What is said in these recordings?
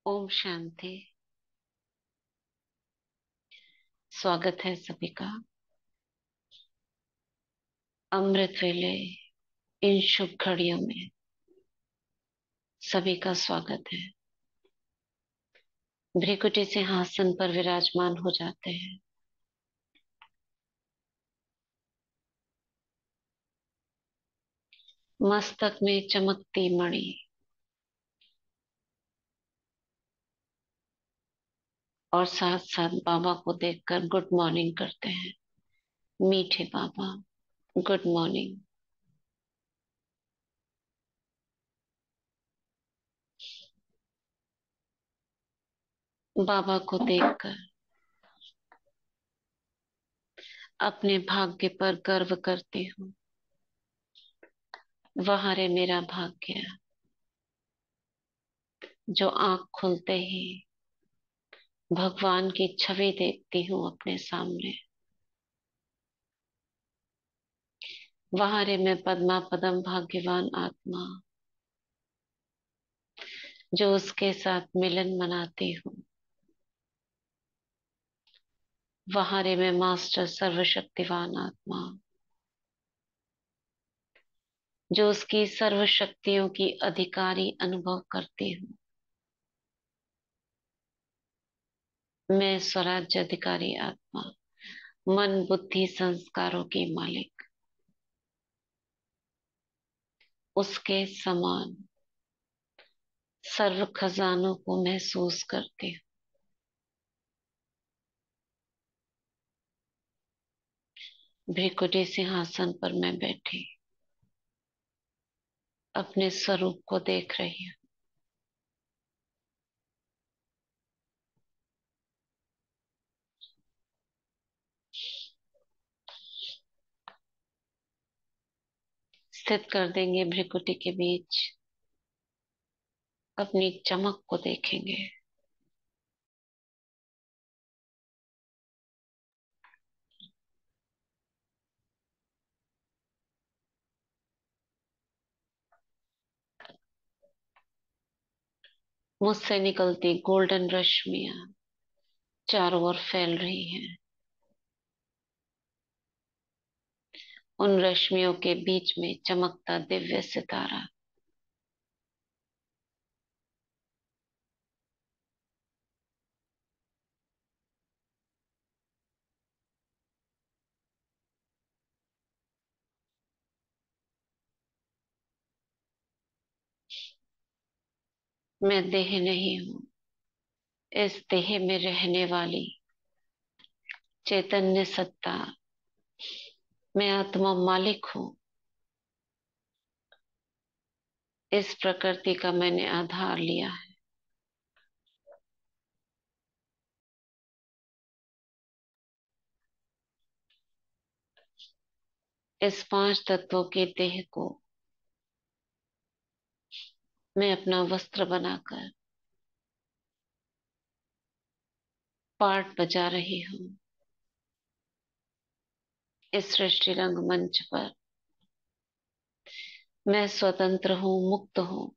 ओम शांति। स्वागत है सभी का अमृत वेले। इन शुभ घड़ियों में सभी का स्वागत है। भ्रिकुटी सिंहासन पर विराजमान हो जाते हैं। मस्तक में चमकती मणि और साथ साथ बाबा को देखकर गुड मॉर्निंग करते हैं। मीठे बाबा, गुड मॉर्निंग। बाबा को देखकर अपने भाग्य पर गर्व करती हूँ। वह रे मेरा भाग्य, जो आंख खुलते ही भगवान की छवि देखती हूँ अपने सामने। वहां रे मैं पद्मा पदम भाग्यवान आत्मा, जो उसके साथ मिलन मनाती हूँ। वहां रे मैं मास्टर सर्वशक्तिवान आत्मा, जो उसकी सर्व शक्तियों की अधिकारी अनुभव करती हूँ। मैं स्वराज्य अधिकारी आत्मा, मन बुद्धि संस्कारों की मालिक, उसके समान सर्व खजानों को महसूस करती हूँ। भ्रिकुटी सिंहासन पर मैं बैठी अपने स्वरूप को देख रही हूँ। स्थित कर देंगे भ्रिकुटी के बीच, अपनी चमक को देखेंगे। मुझसे निकलती गोल्डन रश्मियां चारों ओर फैल रही हैं। उन रश्मियों के बीच में चमकता दिव्य सितारा। मैं देह नहीं हूँ, इस देह में रहने वाली चैतन्य सत्ता। मैं आत्मा मालिक हूँ। इस प्रकृति का मैंने आधार लिया है। इस पांच तत्वों के देह को मैं अपना वस्त्र बनाकर पार्ट बजा रही हूँ। इस सृष्टि रंग मंच पर मैं स्वतंत्र हूँ, मुक्त हूँ।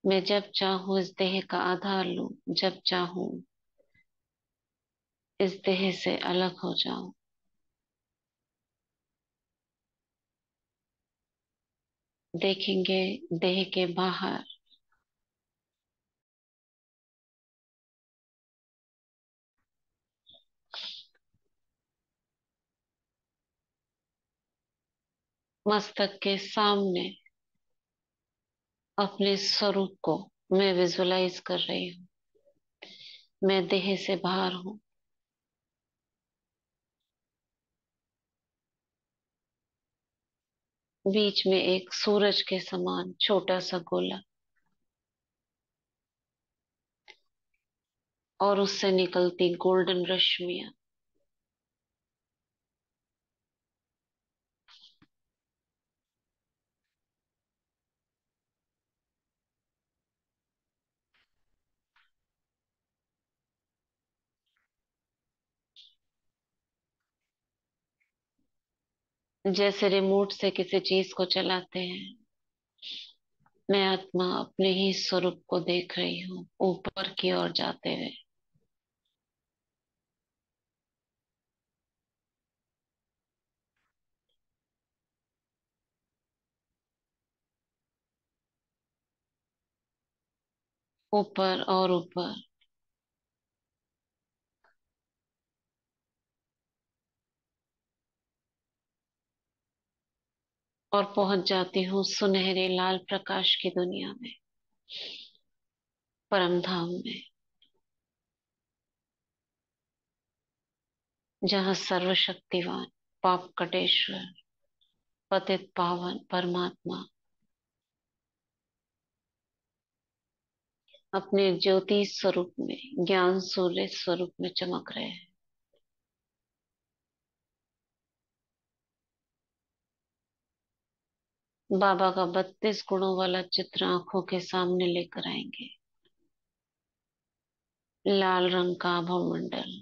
मैं जब चाहूँ इस देह का आधार लूं, जब चाहूँ इस देह से अलग हो जाऊं। देखेंगे देह के बाहर मस्तक के सामने अपने स्वरूप को मैं विजुलाइज कर रही हूँ। मैं देह से बाहर हूँ। बीच में एक सूरज के समान छोटा सा गोला और उससे निकलती गोल्डन रश्मियां। जैसे रिमोट से किसी चीज को चलाते हैं, मैं आत्मा अपने ही स्वरूप को देख रही हूँ ऊपर की ओर जाते हुए। ऊपर और ऊपर। और पहुंच जाती हूँ सुनहरे लाल प्रकाश की दुनिया में, परम धाम में, जहाँ सर्वशक्तिवान पाप कटेश्वर पतित पावन परमात्मा अपने ज्योति स्वरूप में, ज्ञान सूर्य स्वरूप में चमक रहे हैं। बाबा का 32 गुणों वाला चित्र आंखों के सामने लेकर आएंगे। लाल रंग का आभा मंडल,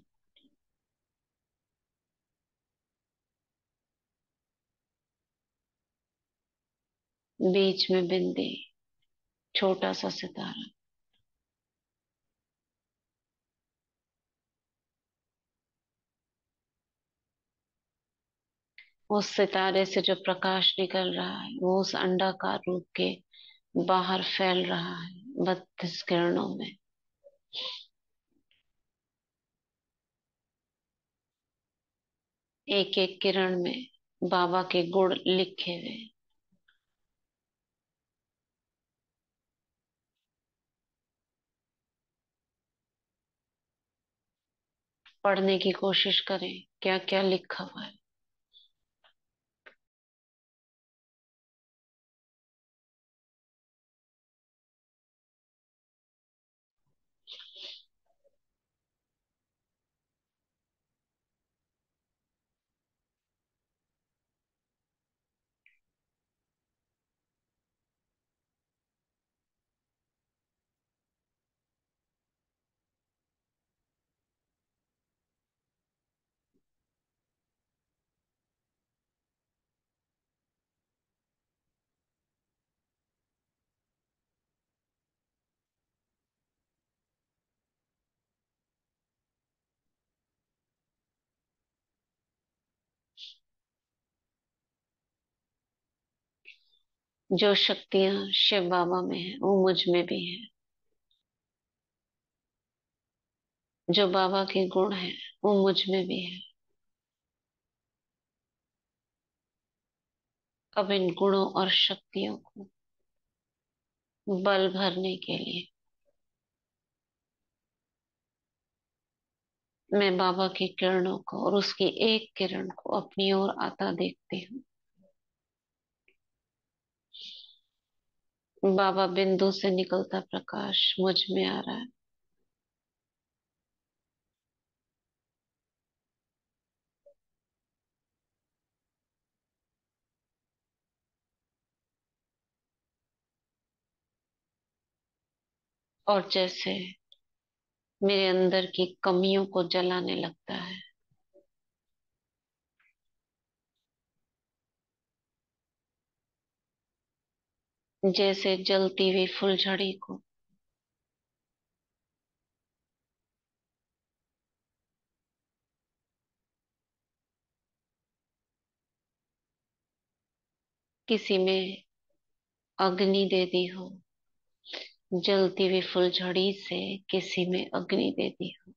बीच में बिंदी, छोटा सा सितारा। उस सितारे से जो प्रकाश निकल रहा है वो उस अंडाकार रूप के बाहर फैल रहा है 32 किरणों में। एक एक किरण में बाबा के गुण लिखे हुए। पढ़ने की कोशिश करें क्या क्या लिखा हुआ है। जो शक्तियां शिव बाबा में है वो मुझ में भी है। जो बाबा के गुण है वो मुझ में भी है। अब इन गुणों और शक्तियों को बल भरने के लिए मैं बाबा की किरणों को और उसकी एक किरण को अपनी ओर आता देखती हूँ। बाबा बिंदु से निकलता प्रकाश मुझ में आ रहा है। और जैसे मेरे अंदर की कमियों को जलाने लगता है। जैसे जलती हुई फुलझड़ी को किसी में अग्नि दे दी हो, जलती हुई फुलझड़ी से किसी में अग्नि दे दी हो।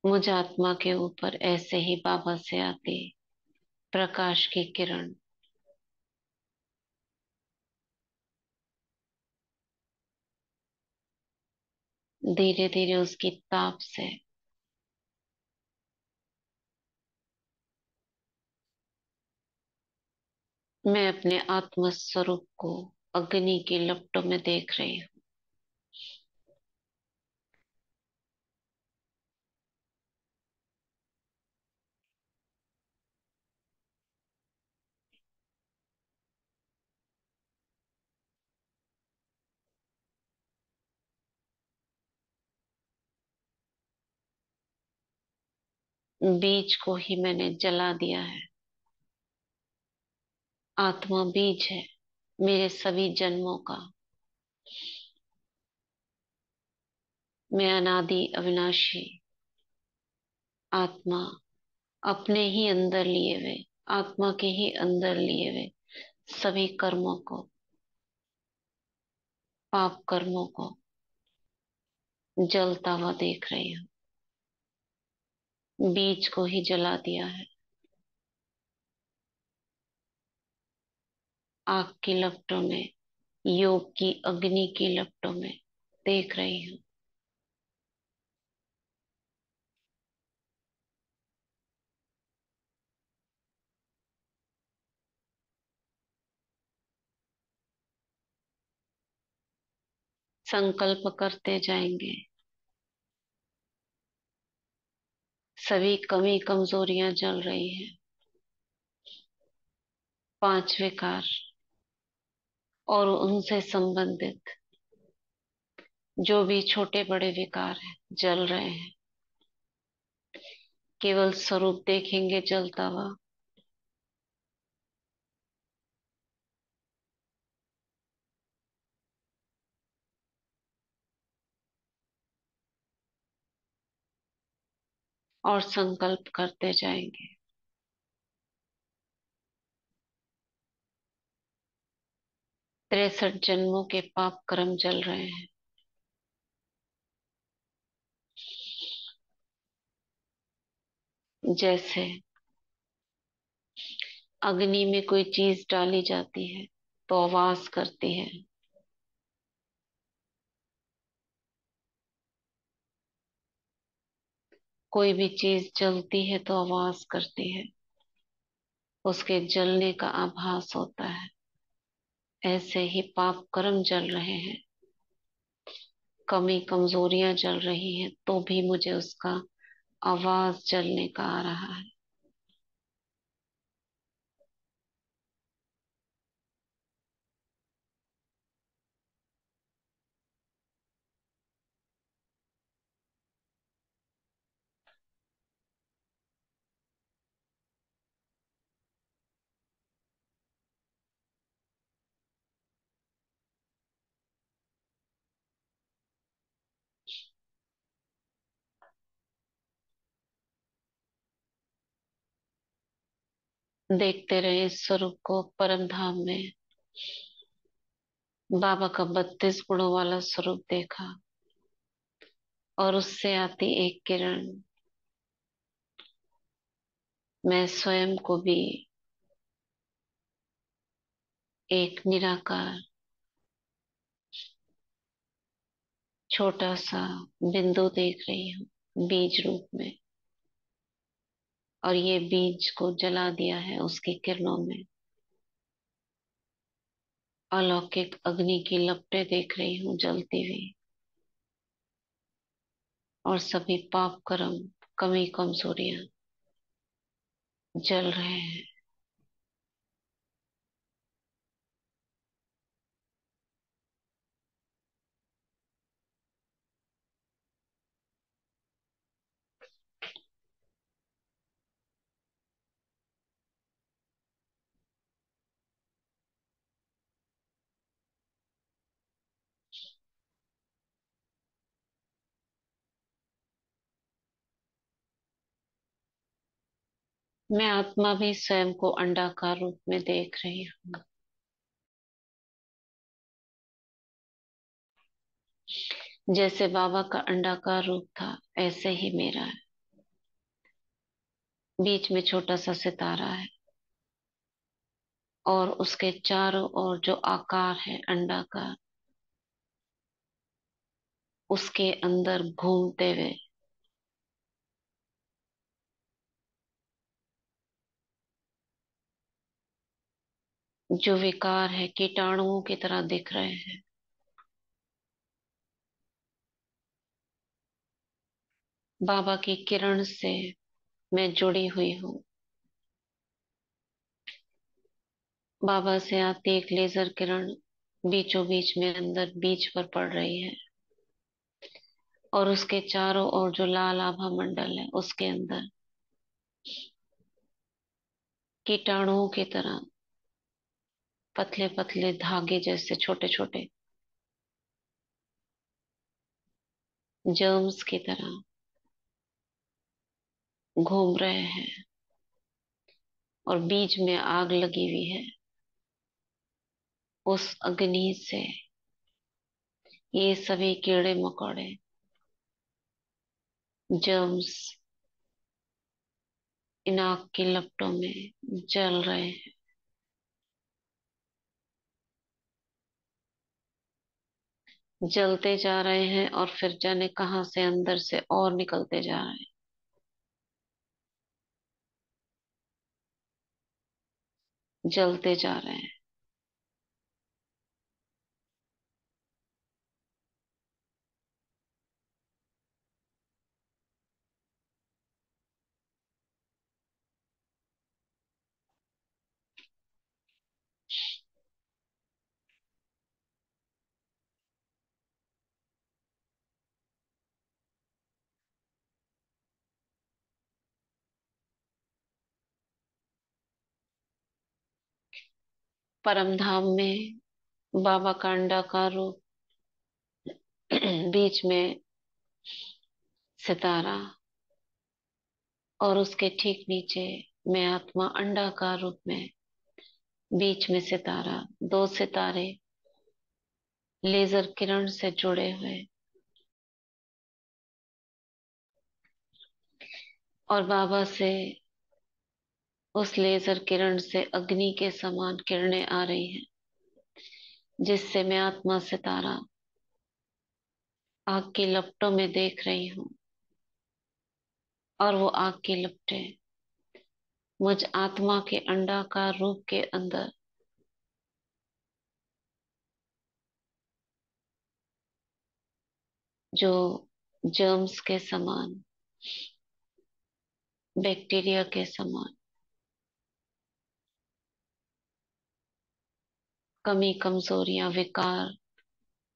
मुझ आत्मा के ऊपर ऐसे ही बाबा से आती प्रकाश की किरण धीरे धीरे उसकी ताप से मैं अपने आत्म स्वरूप को अग्नि की लपटों में देख रही हूँ। बीज को ही मैंने जला दिया है। आत्मा बीज है मेरे सभी जन्मों का। मैं अनादि अविनाशी आत्मा, अपने ही अंदर लिए हुए, आत्मा के ही अंदर लिए हुए सभी कर्मों को, पाप कर्मों को जलता हुआ देख रही हूँ। बीज को ही जला दिया है। आग की लपटों में, योग की अग्नि की लपटों में देख रही हूँ। संकल्प करते जाएंगे। सभी कमी कमजोरियां जल रही हैं। पांच विकार और उनसे संबंधित जो भी छोटे बड़े विकार हैं जल रहे हैं। केवल स्वरूप देखेंगे जलता हुआ। और संकल्प करते जाएंगे। 63 जन्मों के पाप कर्म जल रहे हैं। जैसे अग्नि में कोई चीज डाली जाती है तो आवाज करती है। कोई भी चीज जलती है तो आवाज करती है, उसके जलने का आभास होता है। ऐसे ही पाप कर्म जल रहे हैं, कमी कमजोरियां जल रही हैं, तो भी मुझे उसका आवाज जलने का आ रहा है। देखते रहे इस स्वरूप को परम धाम में। बाबा का 32 गुणों वाला स्वरूप देखा और उससे आती एक किरण। मैं स्वयं को भी एक निराकार छोटा सा बिंदु देख रही हूँ बीज रूप में। और ये बीज को जला दिया है उसकी किरणों में। अलौकिक अग्नि की लपटें देख रही हूँ जलती हुई। और सभी पाप कर्म, कमी कमजोरियां जल रहे हैं। मैं आत्मा भी स्वयं को अंडाकार रूप में देख रही हूँ। जैसे बाबा का अंडाकार रूप था ऐसे ही मेरा है। बीच में छोटा सा सितारा है और उसके चारों ओर जो आकार है अंडा का, उसके अंदर घूमते हुए जो विकार है कीटाणुओं की तरह दिख रहे हैं। बाबा की किरण से मैं जुड़ी हुई हूँ। बाबा से आती एक लेजर किरण बीचों बीच में अंदर बीज पर पड़ रही है। और उसके चारों ओर जो लाल आभा मंडल है उसके अंदर कीटाणुओं की तरह, पतले पतले धागे जैसे छोटे छोटे, जर्म्स की तरह घूम रहे हैं, और बीच में आग लगी हुई है। उस अग्नि से ये सभी कीड़े मकोड़े, जर्म्स इन आग की लपटों में जल रहे हैं। जलते जा रहे हैं और फिर जाने कहां से अंदर से और निकलते जा रहे हैं। जलते जा रहे हैं। परम धाम में बाबा का अंडाकार रूप, बीच में सितारा, और उसके ठीक नीचे मैं आत्मा अंडाकार रूप में, बीच में सितारा, दो सितारे लेजर किरण से जुड़े हुए, और बाबा से उस लेजर किरण से अग्नि के समान किरणें आ रही हैं, जिससे मैं आत्मा सितारा आग की लपटों में देख रही हूँ। और वो आग की लपटें मुझ आत्मा के अंडाकार रूप के अंदर जो जर्म्स के समान, बैक्टीरिया के समान कमी कमजोरियां विकार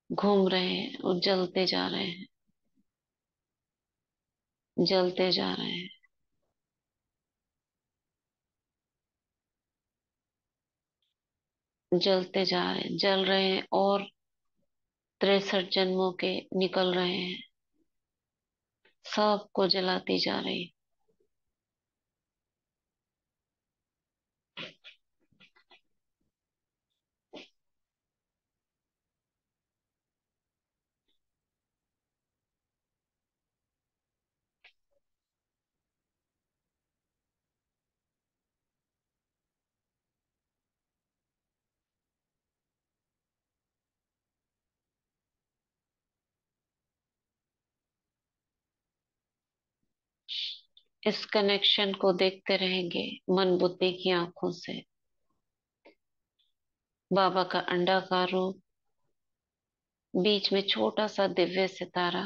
घूम रहे हैं और जलते जा रहे हैं। जलते जा रहे हैं। जलते जा रहे हैं, जल रहे हैं, और 63 जन्मों के निकल रहे हैं। सबको जलाती जा रही। इस कनेक्शन को देखते रहेंगे मन बुद्धि की आंखों से। बाबा का अंडाकार रूप, बीच में छोटा सा दिव्य सितारा,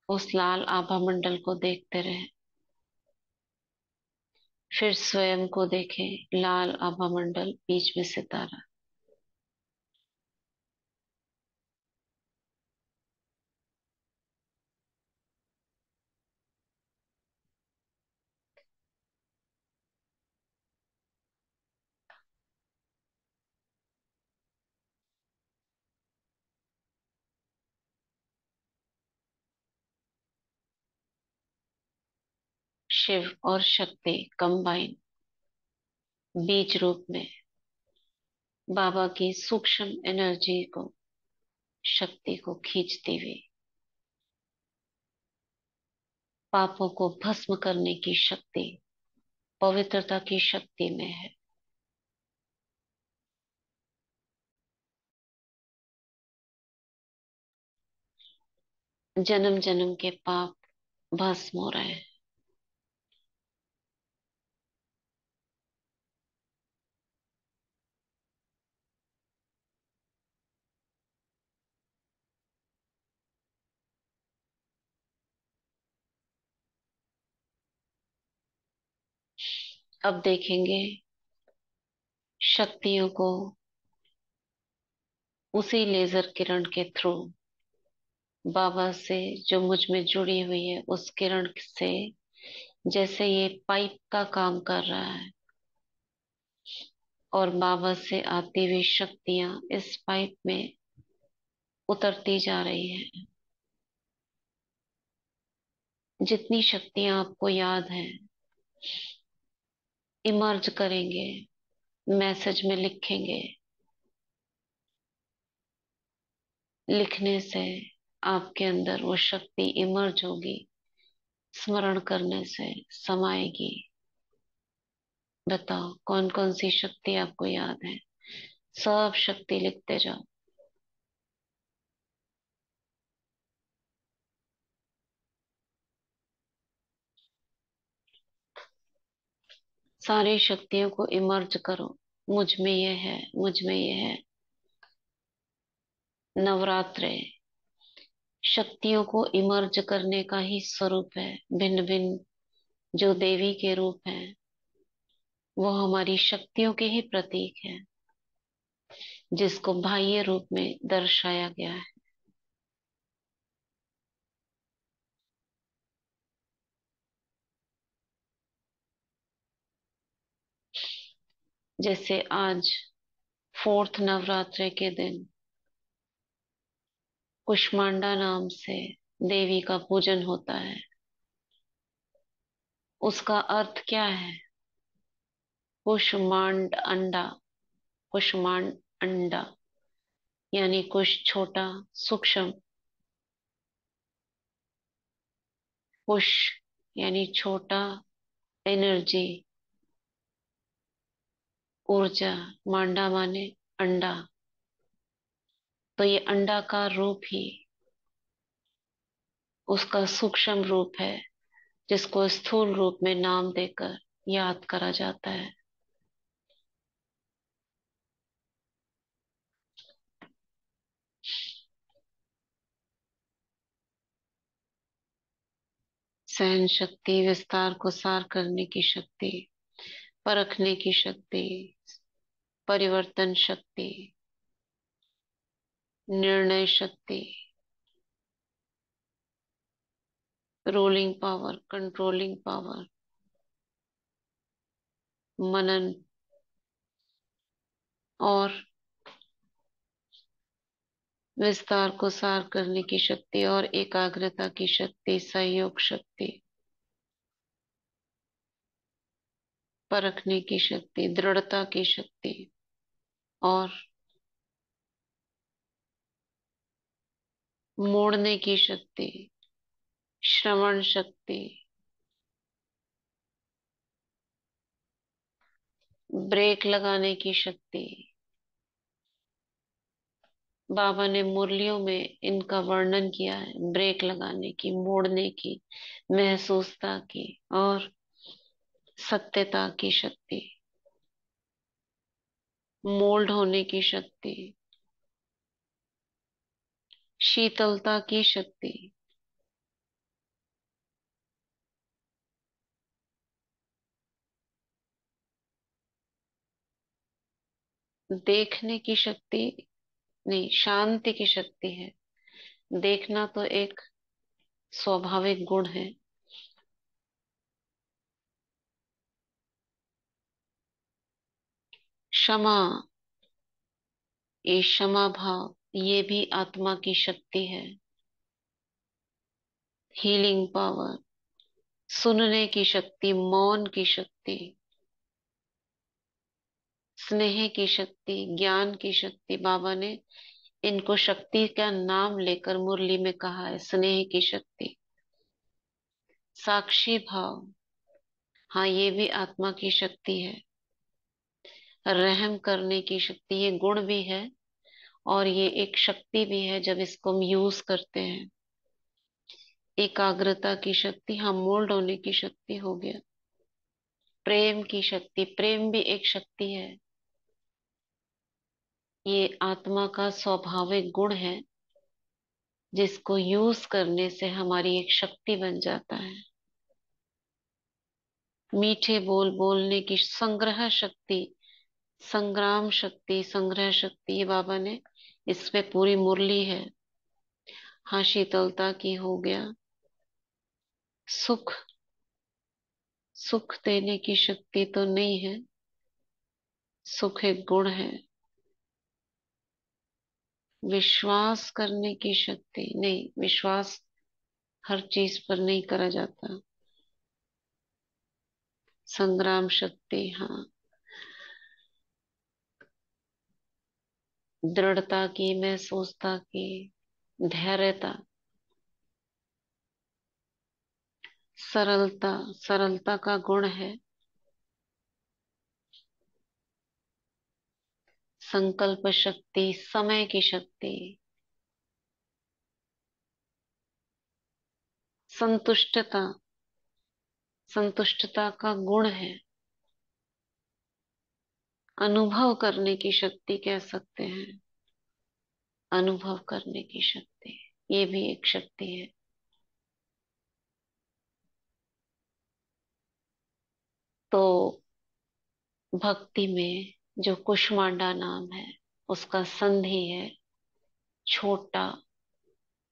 उस लाल आभा मंडल को देखते रहे। फिर स्वयं को देखें, लाल आभा मंडल, बीच में सितारा। शिव और शक्ति कंबाइन, बीज रूप में बाबा की सूक्ष्म एनर्जी को, शक्ति को खींचती हुई, पापों को भस्म करने की शक्ति, पवित्रता की शक्ति में है। जन्म जन्म के पाप भस्म हो रहे हैं। अब देखेंगे शक्तियों को उसी लेजर किरण के थ्रू, बाबा से जो मुझ में जुड़ी हुई है उस किरण से जैसे ये पाइप का काम कर रहा है और बाबा से आती हुई शक्तियां इस पाइप में उतरती जा रही है। जितनी शक्तियां आपको याद है इमर्ज करेंगे, मैसेज में लिखेंगे। लिखने से आपके अंदर वो शक्ति इमर्ज होगी, स्मरण करने से समाएगी। बताओ कौन कौन सी शक्ति आपको याद है। सब शक्ति लिखते जाओ। सारी शक्तियों को इमर्ज करो। मुझ में ये है, मुझ में ये है। नवरात्रे शक्तियों को इमर्ज करने का ही स्वरूप है। भिन्न भिन्न जो देवी के रूप हैं वो हमारी शक्तियों के ही प्रतीक हैं, जिसको बाह्य रूप में दर्शाया गया है। जैसे आज फोर्थ नवरात्रे के दिन कुष्मांडा नाम से देवी का पूजन होता है। उसका अर्थ क्या है? कुष्मांड अंडा। कुष्मांड अंडा यानी कुछ छोटा, सूक्ष्म। कुश यानी छोटा, एनर्जी, ऊर्जा। मांडा माने अंडा। तो ये अंडा का रूप ही उसका सूक्ष्म रूप है, जिसको स्थूल रूप में नाम देकर याद करा जाता है। सहन शक्ति, विस्तार को सार करने की शक्ति, परखने की शक्ति, परिवर्तन शक्ति, निर्णय शक्ति, रूलिंग पावर, कंट्रोलिंग पावर, मनन और विस्तार को सार करने की शक्ति और एकाग्रता की शक्ति, सहयोग शक्ति, परखने की शक्ति, दृढ़ता की शक्ति और मोड़ने की शक्ति, श्रवण शक्ति, ब्रेक लगाने की शक्ति। बाबा ने मुरलियों में इनका वर्णन किया है। ब्रेक लगाने की, मोड़ने की, महसूसता की और सत्यता की शक्ति, मोल्ड होने की शक्ति, शीतलता की शक्ति, देखने की शक्ति नहीं, शांति की शक्ति है। देखना तो एक स्वाभाविक गुण है। क्षमा, ये क्षमा भाव, ये भी आत्मा की शक्ति है। हीलिंग पावर, सुनने की शक्ति, मौन की शक्ति, स्नेह की शक्ति, ज्ञान की शक्ति। बाबा ने इनको शक्ति का नाम लेकर मुरली में कहा है। स्नेह की शक्ति, साक्षी भाव, हाँ ये भी आत्मा की शक्ति है। रहम करने की शक्ति, ये गुण भी है और ये एक शक्ति भी है जब इसको हम यूज करते हैं। एकाग्रता की शक्ति, हाँ मोल्ड होने की शक्ति हो गया। प्रेम की शक्ति, प्रेम भी एक शक्ति है। ये आत्मा का स्वाभाविक गुण है, जिसको यूज करने से हमारी एक शक्ति बन जाता है। मीठे बोल बोलने की संग्रह शक्ति, संग्राम शक्ति, संग्रह शक्ति, ये बाबा ने इस पे पूरी मुरली है। हाँ शीतलता की हो गया। सुख, सुख देने की शक्ति तो नहीं है, सुख एक गुण है। विश्वास करने की शक्ति नहीं, विश्वास हर चीज पर नहीं करा जाता। संग्राम शक्ति, हाँ। दृढ़ता की, महसूसता की, धैर्यता, सरलता, सरलता का गुण है। संकल्प शक्ति, समय की शक्ति, संतुष्टता, संतुष्टता का गुण है। अनुभव करने की शक्ति कह सकते हैं, अनुभव करने की शक्ति, ये भी एक शक्ति है। तो भक्ति में जो कुष्मांडा नाम है, उसका संधि है छोटा,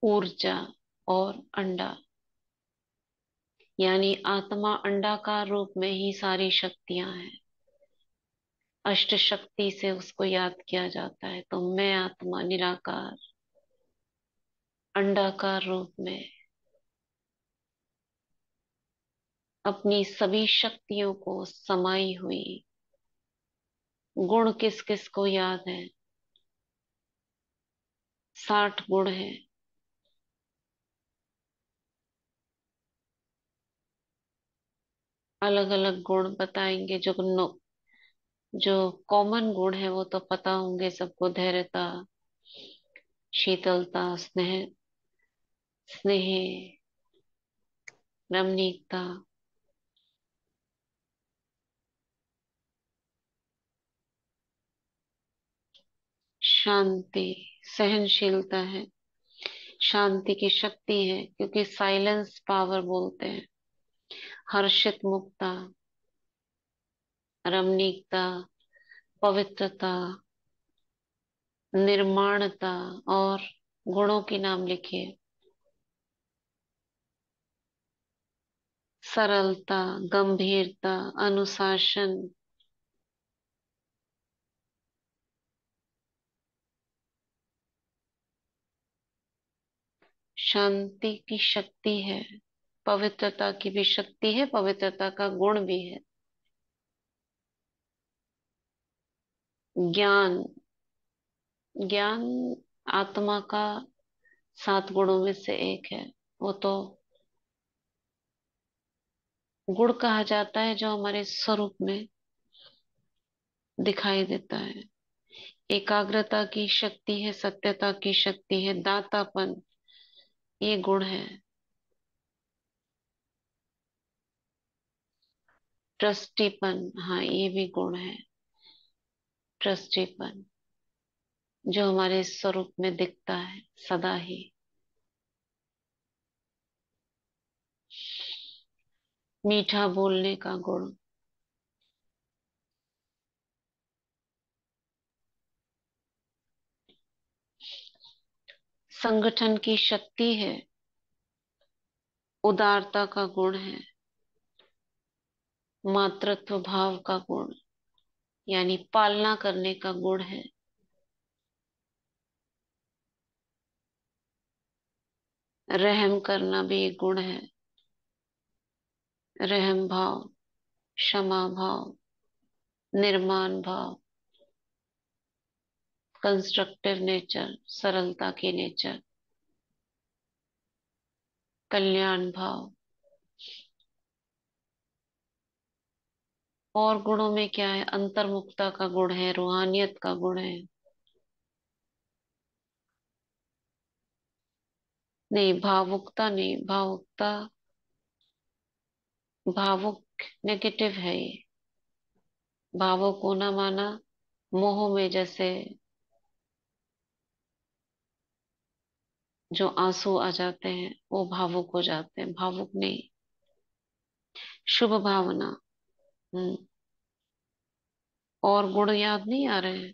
ऊर्जा और अंडा। यानी आत्मा अंडाकार रूप में ही सारी शक्तियां हैं। अष्ट शक्ति से उसको याद किया जाता है। तो मैं आत्मा निराकार अंडाकार रूप में अपनी सभी शक्तियों को समाई हुई। गुण किस किस को याद है? 60 गुण है। अलग अलग गुण बताएंगे। जो कॉमन गुण है वो तो पता होंगे सबको। धैर्यता, शीतलता, स्नेह, रमणीकता, शांति, सहनशीलता है। शांति की शक्ति है, क्योंकि साइलेंस पावर बोलते हैं। हर्षित मुक्ता, रमणीकता, पवित्रता, निर्माणता। और गुणों के नाम लिखिए। सरलता, गंभीरता, अनुशासन, शांति की शक्ति है। पवित्रता की भी शक्ति है, पवित्रता का गुण भी है। ज्ञान, ज्ञान आत्मा का 7 गुणों में से एक है। वो तो गुण कहा जाता है जो हमारे स्वरूप में दिखाई देता है। एकाग्रता की शक्ति है, सत्यता की शक्ति है, दातापन, ये गुण है। ट्रस्टीपन, हाँ ये भी गुण है। ट्रस्टीपन जो हमारे स्वरूप में दिखता है सदा ही। मीठा बोलने का गुण, संगठन की शक्ति है। उदारता का गुण है। मातृत्व भाव का गुण, यानी पालना करने का गुण है। रहम करना भी एक गुण है। रहम भाव, क्षमा भाव, निर्माण भाव, कंस्ट्रक्टिव नेचर, सरलता की नेचर, कल्याण भाव। और गुणों में क्या है? अंतर्मुखता का गुण है, रूहानियत का गुण है। नहीं, भावुकता नहीं, भावुकता, भावुक नेगेटिव है ये। भावुक होना माना मोह में जैसे जो आंसू आ जाते हैं वो भावुक हो जाते हैं, भावुक नहीं। शुभ भावना। हम्म। और गुण याद नहीं आ रहे हैं?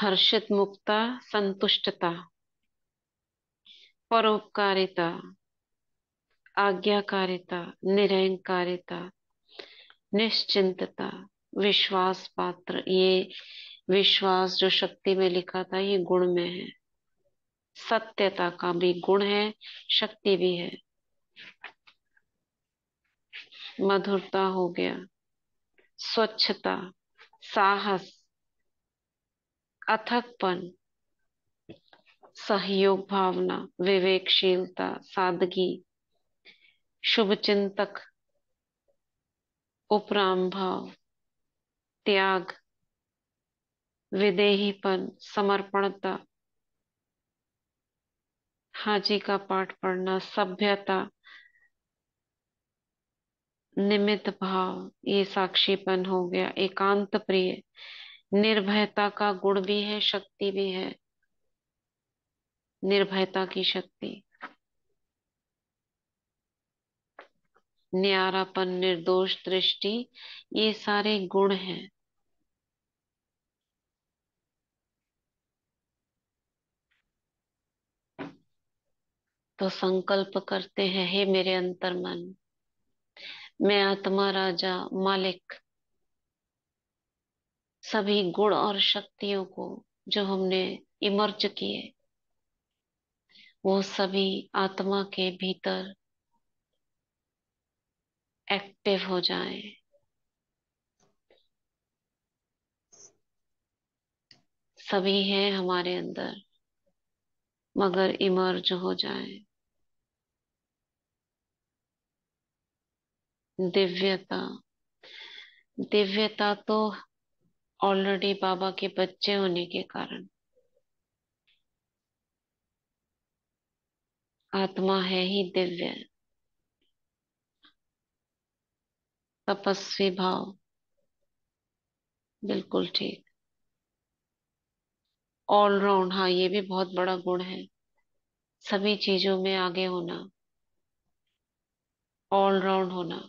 हर्षित मुक्ता, संतुष्टता, परोपकारिता, आज्ञाकारिता, निरहंकारिता, निश्चिंतता, विश्वास पात्र। ये विश्वास जो शक्ति में लिखा था ये गुण में है। सत्यता का भी गुण है, शक्ति भी है। मधुरता हो गया, स्वच्छता, साहस, अथकपन, सहयोग भावना, विवेकशीलता, सादगी, शुभचिंतक, उपराम भाव, त्याग, विदेहीपन, समर्पणता, हाजी का पाठ पढ़ना, सभ्यता, निमित्त भाव, ये साक्षीपन हो गया, एकांत प्रिय, निर्भयता का गुण भी है, शक्ति भी है, निर्भयता की शक्ति, न्यारापन, निर्दोष दृष्टि, ये सारे गुण हैं। तो संकल्प करते हैं, हे मेरे अंतर्मन, मैं आत्मा, राजा, मालिक, सभी गुण और शक्तियों को जो हमने इमर्ज किए वो सभी आत्मा के भीतर एक्टिव हो जाएं, सभी है हमारे अंदर मगर इमर्ज हो जाएं। दिव्यता, दिव्यता तो ऑलरेडी बाबा के बच्चे होने के कारण आत्मा है ही दिव्य। तपस्वी भाव, बिल्कुल ठीक। ऑलराउंड, हाँ ये भी बहुत बड़ा गुण है, सभी चीजों में आगे होना, ऑलराउंड होना।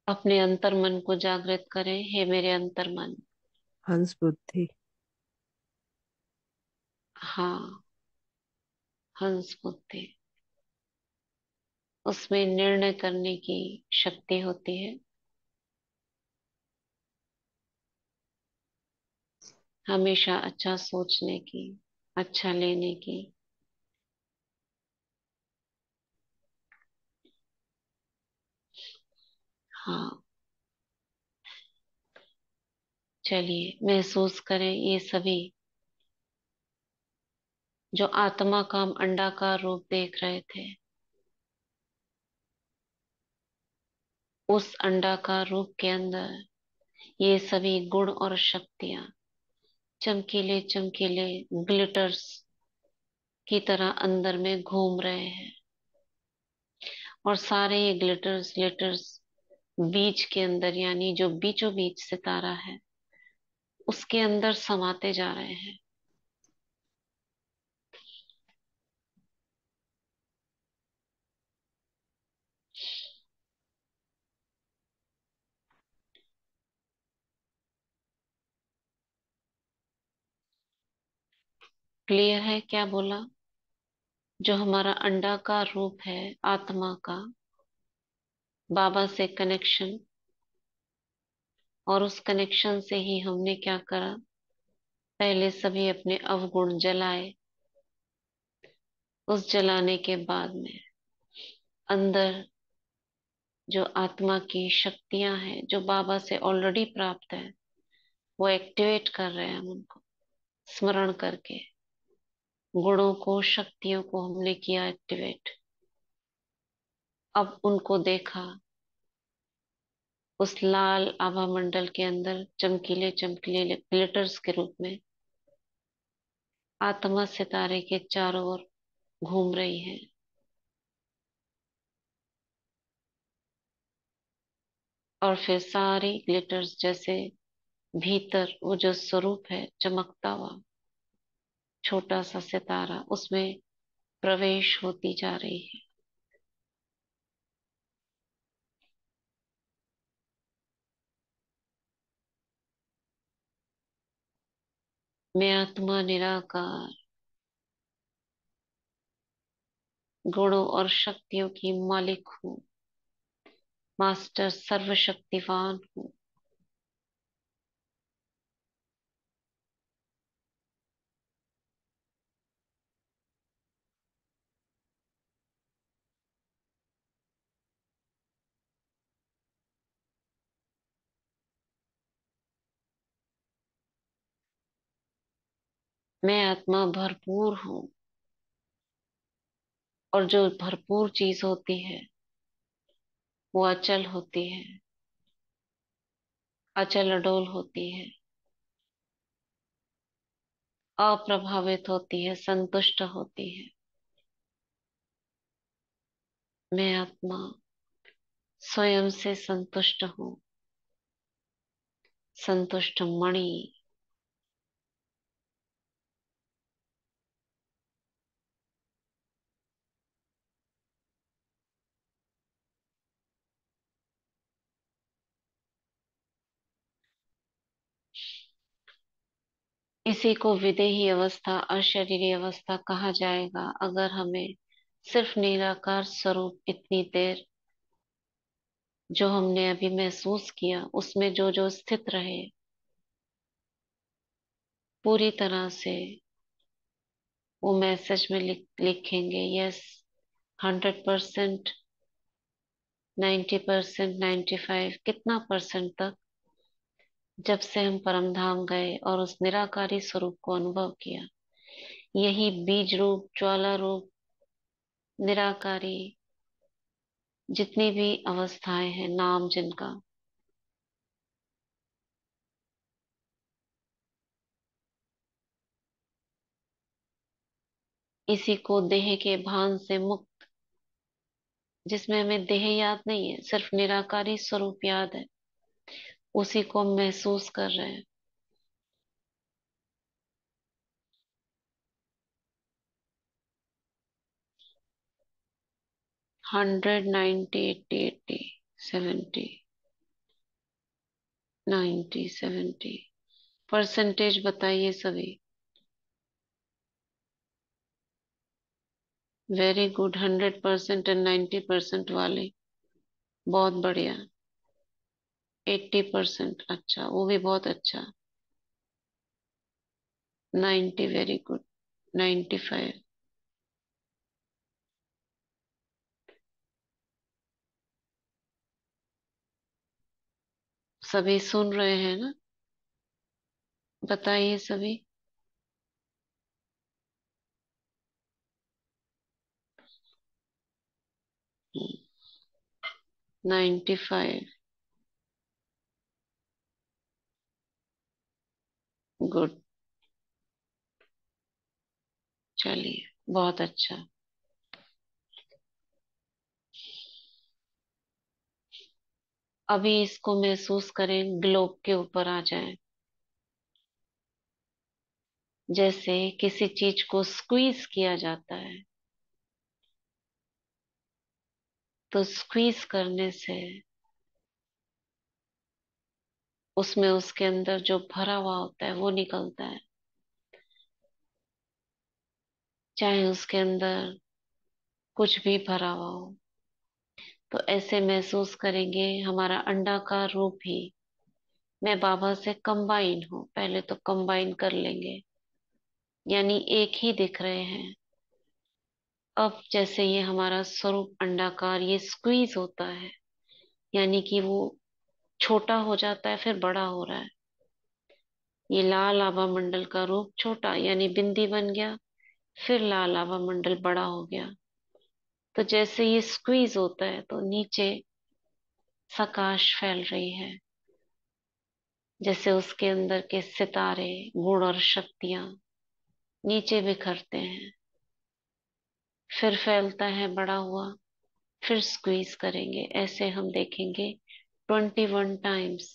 अपने अंतर मन को जागृत करें, हे मेरे अंतर मन। हंस बुद्धि। हाँ, हंस बुद्धि, उसमें निर्णय करने की शक्ति होती है, हमेशा अच्छा सोचने की, अच्छा लेने की। हाँ, चलिए महसूस करें ये सभी जो आत्मा का हम अंडाकार रूप देख रहे थे, उस अंडाकार रूप के अंदर ये सभी गुण और शक्तियां चमकीले चमकीले ग्लिटर्स की तरह अंदर में घूम रहे हैं। और सारे ये ग्लिटर्स ग्लिटर्स बीच के अंदर, यानी जो बीचों बीच सितारा है उसके अंदर समाते जा रहे हैं। क्लियर है क्या बोला? जो हमारा अंडाकार रूप है आत्मा का, बाबा से कनेक्शन, और उस कनेक्शन से ही हमने क्या करा, पहले सभी अपने अवगुण जलाए। उस जलाने के बाद में अंदर जो आत्मा की शक्तियां हैं जो बाबा से ऑलरेडी प्राप्त है वो एक्टिवेट कर रहे हैं हम उनको स्मरण करके। गुणों को, शक्तियों को हमने किया एक्टिवेट। अब उनको देखा उस लाल आभा मंडल के अंदर चमकीले चमकीले ग्लिटर्स के रूप में आत्मा सितारे के चारों ओर घूम रही है। और फिर सारी ग्लिटर्स जैसे भीतर वो जो स्वरूप है चमकता हुआ छोटा सा सितारा, उसमें प्रवेश होती जा रही है। मैं आत्मा निराकार गुणों और शक्तियों की मालिक हूँ। मास्टर सर्वशक्तिवान हूँ। मैं आत्मा भरपूर हूँ। और जो भरपूर चीज होती है वो अचल होती है, अचल अडोल होती है, अप्रभावित होती है, संतुष्ट होती है। मैं आत्मा स्वयं से संतुष्ट हूँ। संतुष्ट मणि। इसी को विदेही अवस्था, अशरीरी अवस्था कहा जाएगा अगर हमें सिर्फ निराकार स्वरूप इतनी देर जो हमने अभी महसूस किया उसमें जो जो स्थित रहे, पूरी तरह से वो मैसेज में लिखेंगे यस, 100%, 90%, 95, कितना परसेंट तक, जब से हम परमधाम गए और उस निराकारी स्वरूप को अनुभव किया। यही बीज रूप, ज्वाला रूप, निराकारी जितनी भी अवस्थाएं हैं, नाम जिनका, इसी को देह के भान से मुक्त, जिसमें हमें देह याद नहीं है, सिर्फ निराकारी स्वरूप याद है, उसी को हम महसूस कर रहे हैं। 100, 90, 80, 80, 70, 90, 70 परसेंटेज बताइए सभी। वेरी गुड, 100% एंड 90% वाले, बहुत बढ़िया। 80%, अच्छा, वो भी बहुत अच्छा। 90, वेरी गुड। 95। सभी सुन रहे हैं ना? बताइए सभी। 95। गुड। चलिए, बहुत अच्छा। अभी इसको महसूस करें, ग्लोब के ऊपर आ जाएं। जैसे किसी चीज को स्क्वीज किया जाता है, तो स्क्वीज करने से उसमें उसके अंदर जो भरा हुआ होता है वो निकलता है। चाहे उसके अंदर कुछ भी भरा हुआ हो, तो ऐसे महसूस करेंगे हमारा अंडाकार रूप ही मैं बाबा से कंबाइन हूँ। पहले तो कंबाइन कर लेंगे, यानी एक ही दिख रहे हैं। अब जैसे ये हमारा स्वरूप अंडाकार ये स्क्वीज होता है, यानी कि वो छोटा हो जाता है फिर बड़ा हो रहा है। ये लाल आभा मंडल का रूप छोटा यानी बिंदी बन गया, फिर लाल आभा मंडल बड़ा हो गया। तो जैसे ये स्क्वीज होता है तो नीचे प्रकाश फैल रही है, जैसे उसके अंदर के सितारे, गुण और शक्तियां नीचे बिखरते हैं, फिर फैलता है बड़ा हुआ, फिर स्क्वीज करेंगे। ऐसे हम देखेंगे 21 टाइम्स।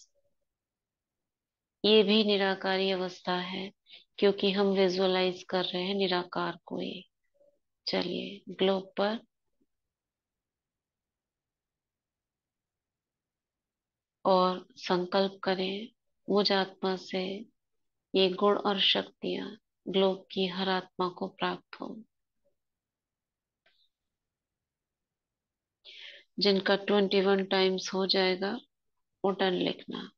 ये भी निराकारी अवस्था है, क्योंकि हम विजुअलाइज कर रहे हैं निराकार को ही। चलिए ग्लोब पर। और संकल्प करें मुझ आत्मा से ये गुण और शक्तियां ग्लोब की हर आत्मा को प्राप्त हो। जिनका 21 टाइम्स हो जाएगा वो डन लिखना।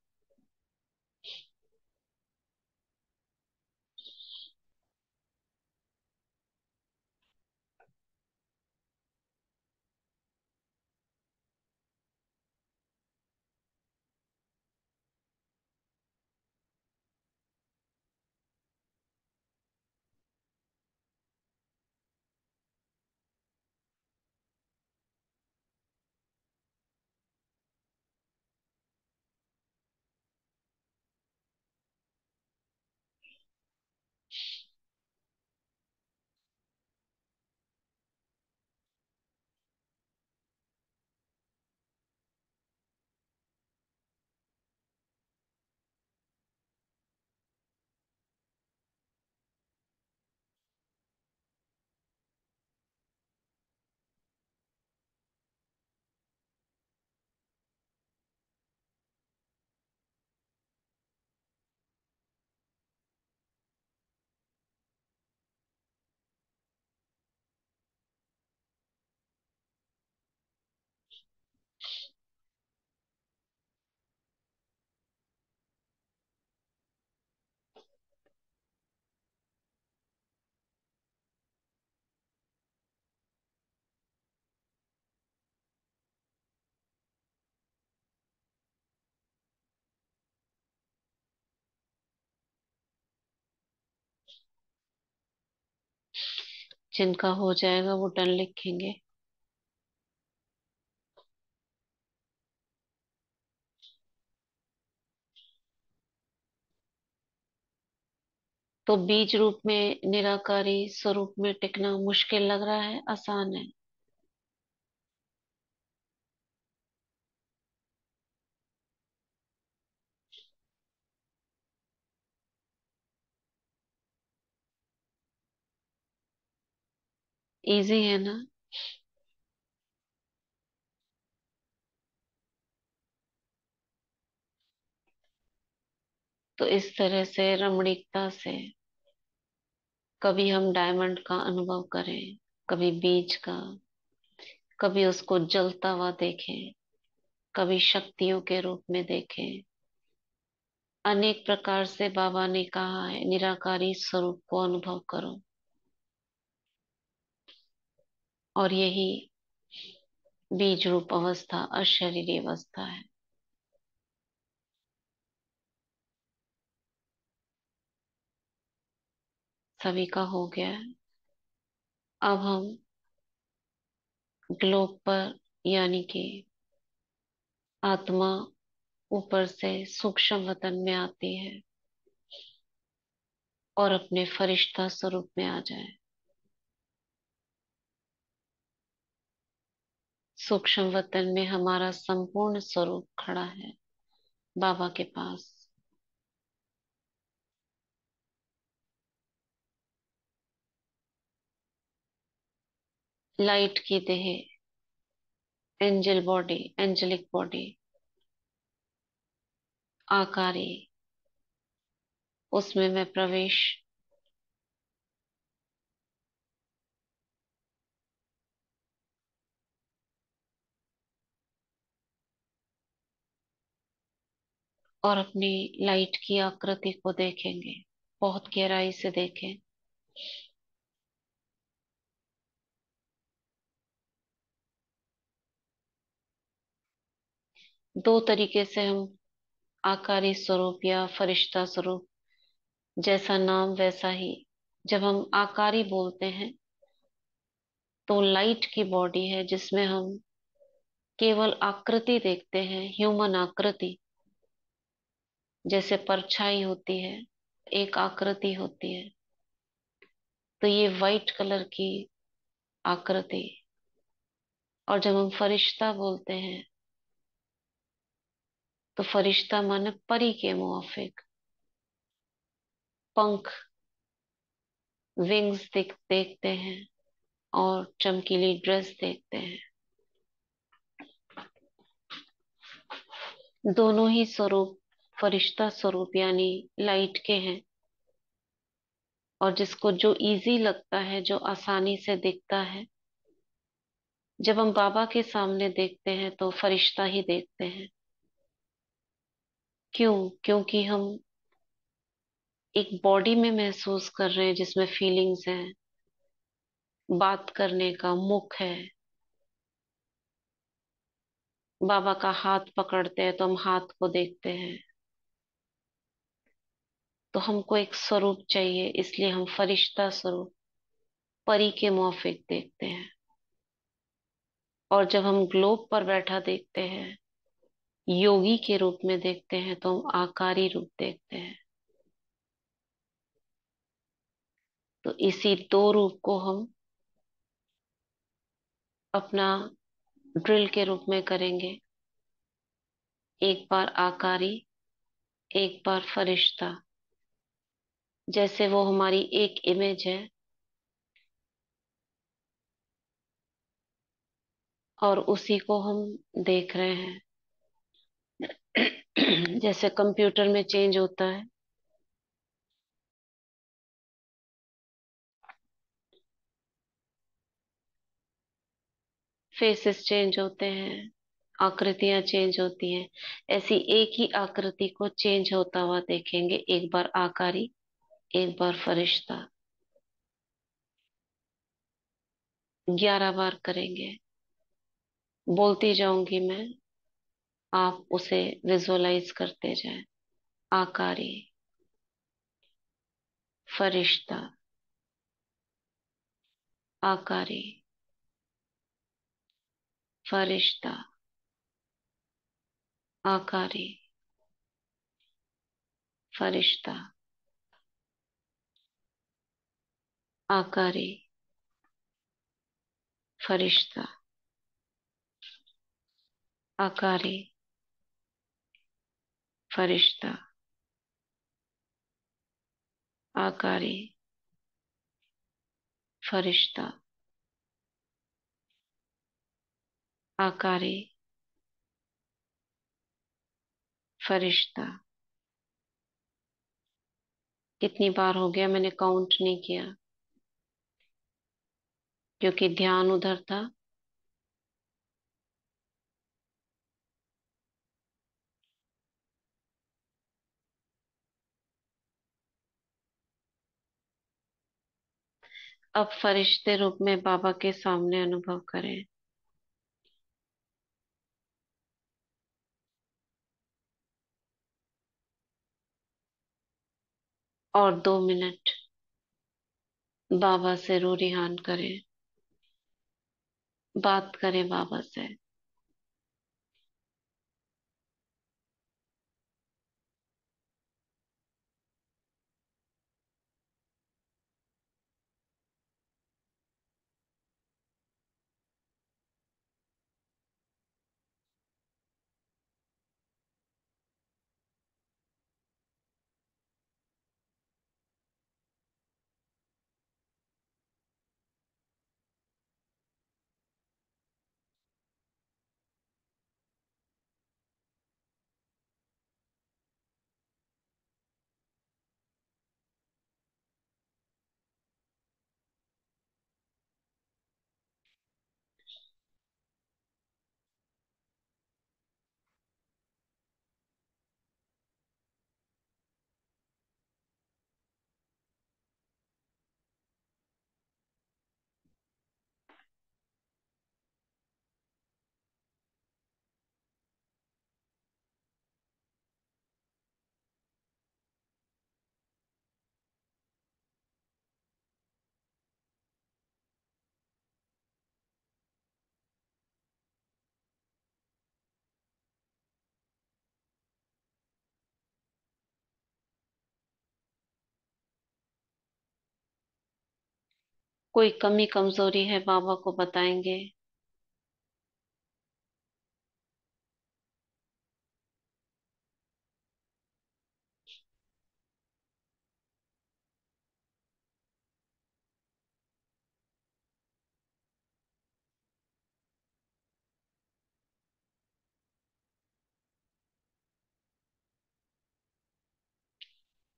जिनका हो जाएगा वो डन लिखेंगे। तो बीज रूप में निराकारी स्वरूप में टिकना मुश्किल लग रहा है, आसान है? इजी है ना? तो इस तरह से रमणीकता से कभी हम डायमंड का अनुभव करें, कभी बीज का, कभी उसको जलता हुआ देखें, कभी शक्तियों के रूप में देखें। अनेक प्रकार से बाबा ने कहा है निराकारी स्वरूप को अनुभव करो। और यही बीज रूप अवस्था अशरीरी अवस्था है। सभी का हो गया है। अब हम ग्लोब पर, यानी कि आत्मा ऊपर से सूक्ष्म वतन में आती है और अपने फरिश्ता स्वरूप में आ जाए। सूक्ष्म वतन में हमारा संपूर्ण स्वरूप खड़ा है बाबा के पास। लाइट की देह, एंजल बॉडी, एंजेलिक बॉडी, आकारी, उसमें मैं प्रवेश और अपनी लाइट की आकृति को देखेंगे। बहुत गहराई से देखें। दो तरीके से हम आकारी स्वरूप या फरिश्ता स्वरूप, जैसा नाम वैसा ही। जब हम आकारी बोलते हैं तो लाइट की बॉडी है जिसमें हम केवल आकृति देखते हैं, ह्यूमन आकृति। जैसे परछाई होती है, एक आकृति होती है। तो ये वाइट कलर की आकृति। और जब हम फरिश्ता बोलते हैं तो फरिश्ता माने परी के मुआफिक, पंख, विंग्स देखते हैं और चमकीली ड्रेस देखते हैं। दोनों ही स्वरूप फरिश्ता स्वरूप यानी लाइट के हैं। और जिसको जो इजी लगता है, जो आसानी से दिखता है, जब हम बाबा के सामने देखते हैं तो फरिश्ता ही देखते हैं। क्यों? क्योंकि हम एक बॉडी में महसूस कर रहे हैं जिसमें फीलिंग्स हैं, बात करने का मुख है। बाबा का हाथ पकड़ते हैं तो हम हाथ को देखते हैं। तो हमको एक स्वरूप चाहिए, इसलिए हम फरिश्ता स्वरूप, परी के माफिक देखते हैं। और जब हम ग्लोब पर बैठा देखते हैं, योगी के रूप में देखते हैं, तो हम आकारी रूप देखते हैं। तो इसी दो रूप को हम अपना ड्रिल के रूप में करेंगे। एक बार आकारी, एक बार फरिश्ता। जैसे वो हमारी एक इमेज है और उसी को हम देख रहे हैं। जैसे कंप्यूटर में चेंज होता है, फेसेस चेंज होते हैं, आकृतियां चेंज होती हैं। ऐसी एक ही आकृति को चेंज होता हुआ देखेंगे। एक बार आकारी, एक बार फरिश्ता। 11 बार करेंगे। बोलती जाऊंगी मैं, आप उसे विजुअलाइज करते जाएं। आकारी, फरिश्ता, आकारी, फरिश्ता, आकारी, फरिश्ता, आकारी, फरिश्ता, आकारी, फरिश्ता, आकारी, फरिश्ता, आकारी, फरिश्ता। कितनी बार हो गया मैंने काउंट नहीं किया, क्योंकि ध्यान उधर था। अब फरिश्ते रूप में बाबा के सामने अनुभव करें। और 2 मिनट बाबा से रूरिहान करें, बात करें बाबा से। कोई कमी कमजोरी है बाबा को बताएंगे।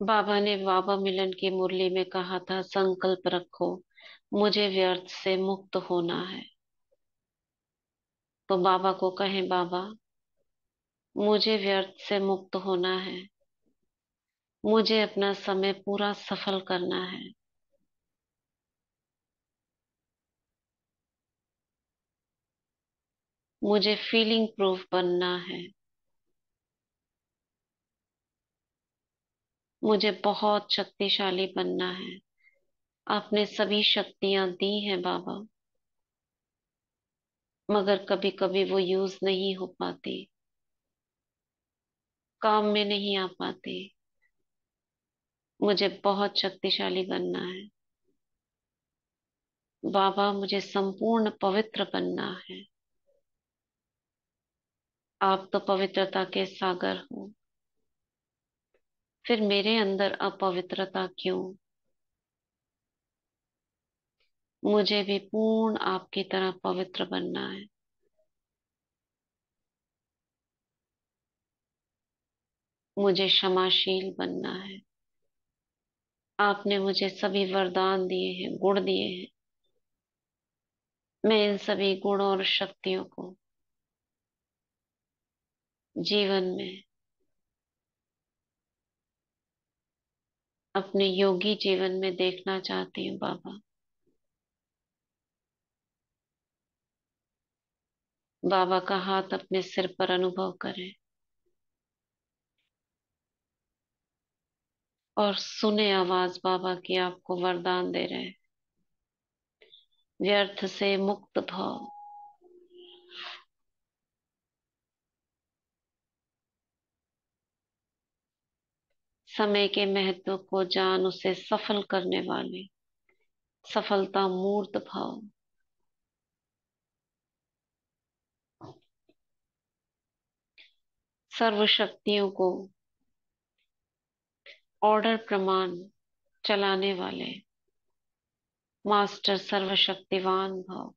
बाबा ने बाबा मिलन की मुरली में कहा था, संकल्प रखो, मुझे व्यर्थ से मुक्त होना है। तो बाबा को कहें, बाबा मुझे व्यर्थ से मुक्त होना है, मुझे अपना समय पूरा सफल करना है। मुझे फीलिंग प्रूफ बनना है। मुझे बहुत शक्तिशाली बनना है। आपने सभी शक्तियां दी हैं बाबा, मगर कभी कभी वो यूज नहीं हो पाती, काम में नहीं आ पाती। मुझे बहुत शक्तिशाली बनना है बाबा, मुझे संपूर्ण पवित्र बनना है। आप तो पवित्रता के सागर हो, फिर मेरे अंदर अपवित्रता क्यों? मुझे भी पूर्ण आपकी तरह पवित्र बनना है। मुझे क्षमाशील बनना है। आपने मुझे सभी वरदान दिए हैं, गुण दिए हैं। मैं इन सभी गुणों और शक्तियों को जीवन में, अपने योगी जीवन में देखना चाहती हूँ बाबा। बाबा का हाथ अपने सिर पर अनुभव करें और सुने आवाज बाबा की, आपको वरदान दे रहे हैं। व्यर्थ से मुक्त भव। समय के महत्व को जान उसे सफल करने वाले, सफलता मूर्त भाव। सर्व शक्तियों को ऑर्डर प्रमाण चलाने वाले, मास्टर सर्वशक्तिवान भाव।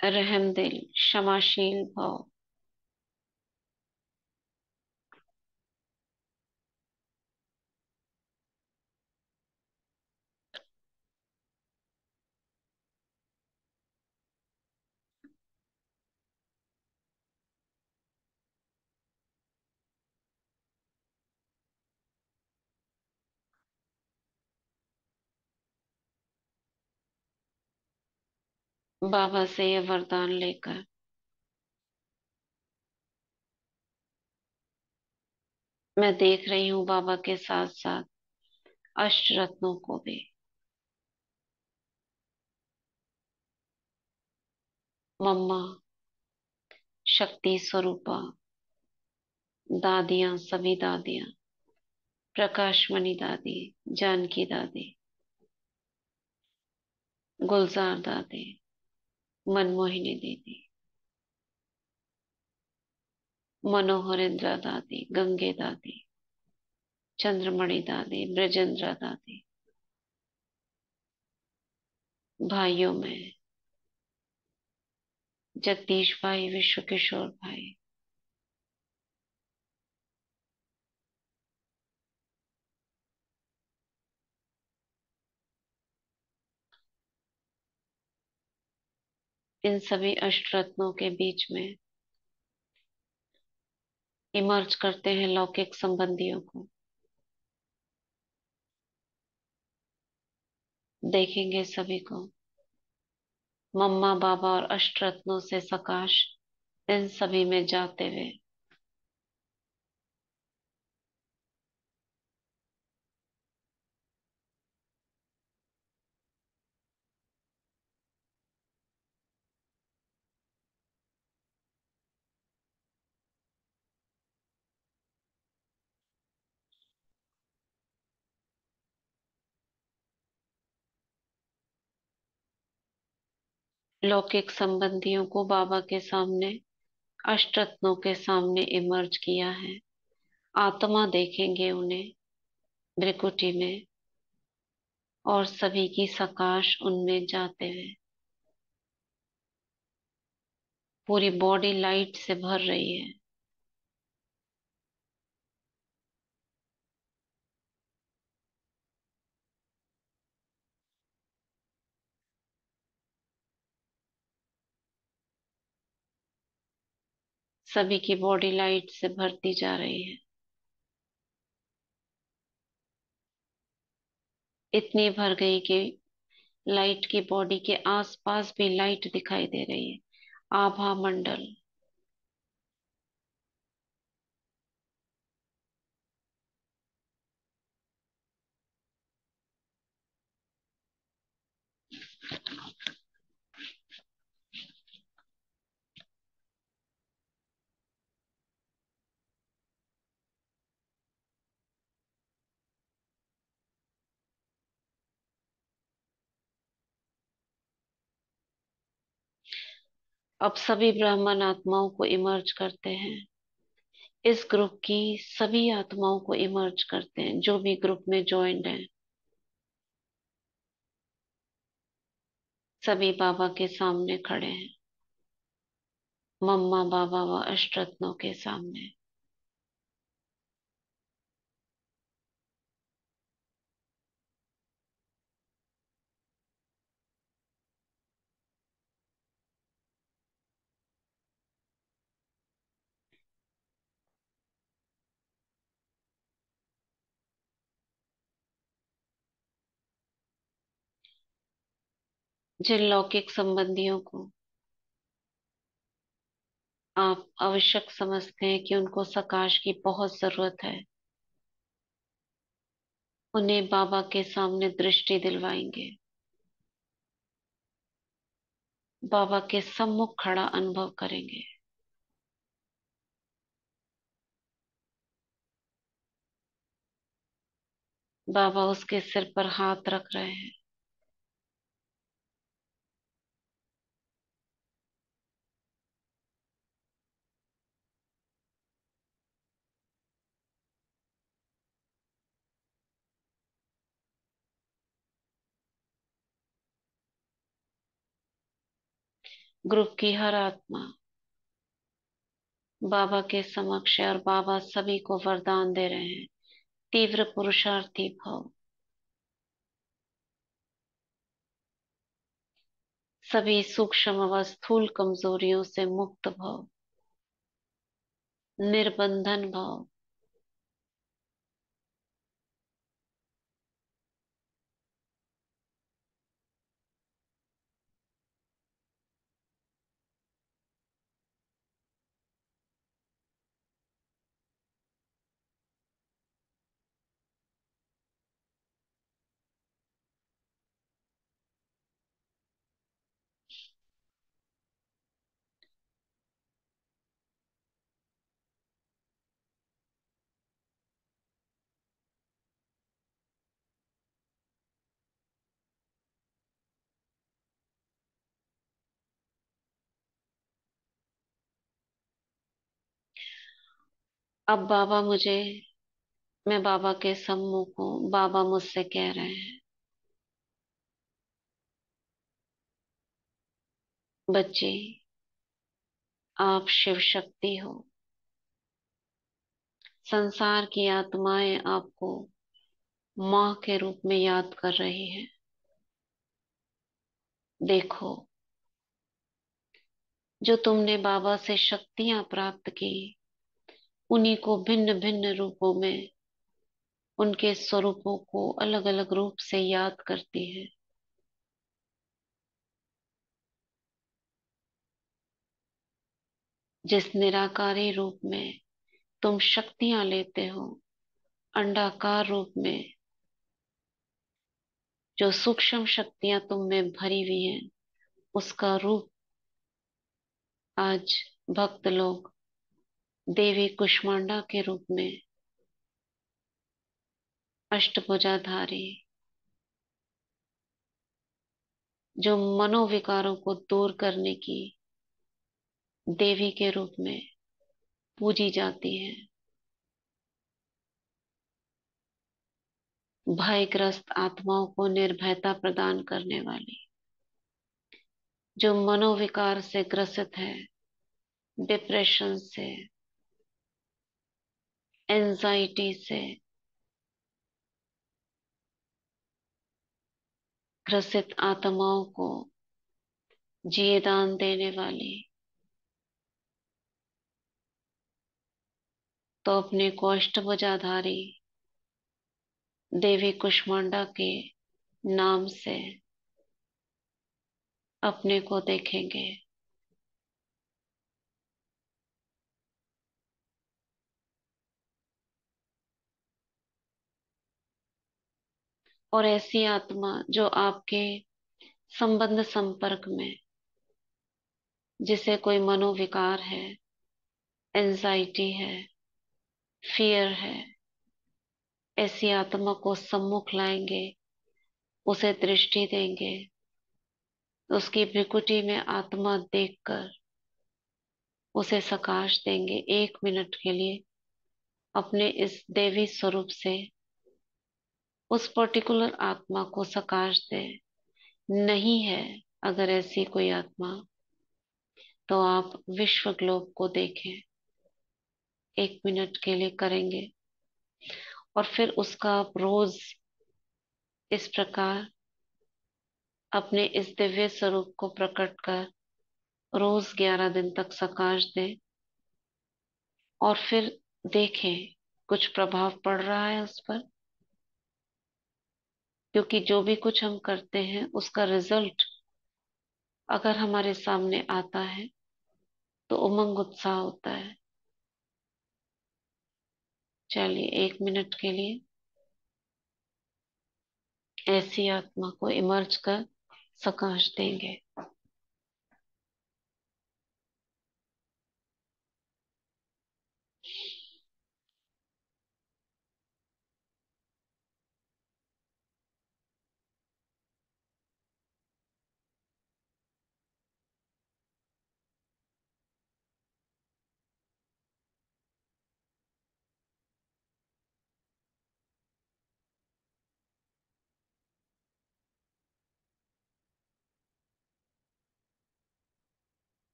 रहमदिल क्षमाशील भाव। बाबा से ये वरदान लेकर मैं देख रही हूँ बाबा के साथ साथ अष्ट रत्नों को भी। मम्मा, शक्ति स्वरूपा, दादियां, सभी दादियां, प्रकाशमणि दादी, जानकी दादी, गुलजार दादी, मनमोहिनी दीदी, मनोहरेंद्र दादी, गंगे दादी, चंद्रमणि दादी, ब्रजेंद्र दादी, भाइयों में जगदीश भाई, विश्व किशोर भाई, इन सभी अष्ट रत्नों के बीच में इमर्ज करते हैं लौकिक संबंधियों को। देखेंगे सभी को, मम्मा, बाबा और अष्ट रत्नों से सकाश इन सभी में जाते हुए। लौकिक संबंधियों को बाबा के सामने, अष्ट रत्नों के सामने इमर्ज किया है। आत्मा देखेंगे उन्हें भ्रिकुटी में, और सभी की सकाश उनमें जाते हुए। पूरी बॉडी लाइट से भर रही है। सभी की बॉडी लाइट से भरती जा रही है। इतनी भर गई कि लाइट की बॉडी के आसपास भी लाइट दिखाई दे रही है। आभा मंडल। अब सभी ब्राह्मण आत्माओं को इमर्ज करते हैं। इस ग्रुप की सभी आत्माओं को इमर्ज करते हैं जो भी ग्रुप में ज्वाइंट हैं। सभी बाबा के सामने खड़े हैं। मम्मा बाबा व अष्टरत्नों के सामने। जिन लौकिक संबंधियों को आप आवश्यक समझते हैं कि उनको सकाश की बहुत जरूरत है, उन्हें बाबा के सामने दृष्टि दिलवाएंगे। बाबा के सम्मुख खड़ा अनुभव करेंगे। बाबा उसके सिर पर हाथ रख रहे हैं। ग्रुप की हर आत्मा बाबा के समक्ष है और बाबा सभी को वरदान दे रहे हैं। तीव्र पुरुषार्थी भव। सभी सूक्ष्म व स्थूल कमजोरियों से मुक्त भव। निर्बंधन भव। अब मैं बाबा के सम्मुख हूँ। बाबा मुझसे कह रहे हैं, बच्चे, आप शिव शक्ति हो। संसार की आत्माएं आपको माँ के रूप में याद कर रही है। देखो, जो तुमने बाबा से शक्तियां प्राप्त की, उन्हीं को भिन्न भिन्न रूपों में उनके स्वरूपों को अलग अलग रूप से याद करती है। जिस निराकारी रूप में तुम शक्तियां लेते हो, अंडाकार रूप में जो सूक्ष्म शक्तियां तुम में भरी हुई हैं, उसका रूप आज भक्त लोग देवी कुष्मांडा के रूप में, अष्टभुजाधारी, जो मनोविकारों को दूर करने की देवी के रूप में पूजी जाती है। भयग्रस्त आत्माओं को निर्भयता प्रदान करने वाली, जो मनोविकार से ग्रसित है, डिप्रेशन से, एंजाइटी से ग्रसित आत्माओं को जिए दान देने वाली, तो अपने को अष्टभुजाधारी देवी कुष्मांडा के नाम से अपने को देखेंगे। और ऐसी आत्मा जो आपके संबंध संपर्क में, जिसे कोई मनोविकार है, एंजाइटी है, फियर है, ऐसी आत्मा को सम्मुख लाएंगे, उसे दृष्टि देंगे, उसकी भृकुटी में आत्मा देखकर उसे सकाश देंगे। 1 मिनट के लिए अपने इस देवी स्वरूप से उस पर्टिकुलर आत्मा को सकाश दे। नहीं है अगर ऐसी कोई आत्मा, तो आप विश्व ग्लोब को देखें। 1 मिनट के लिए करेंगे और फिर उसका आप रोज इस प्रकार अपने इस दिव्य स्वरूप को प्रकट कर रोज 11 दिन तक सकाश दें। और फिर देखें कुछ प्रभाव पड़ रहा है उस पर, क्योंकि जो भी कुछ हम करते हैं उसका रिजल्ट अगर हमारे सामने आता है तो उमंग उत्साह होता है। चलिए 1 मिनट के लिए ऐसी आत्मा को इमर्ज कर सकाश देंगे।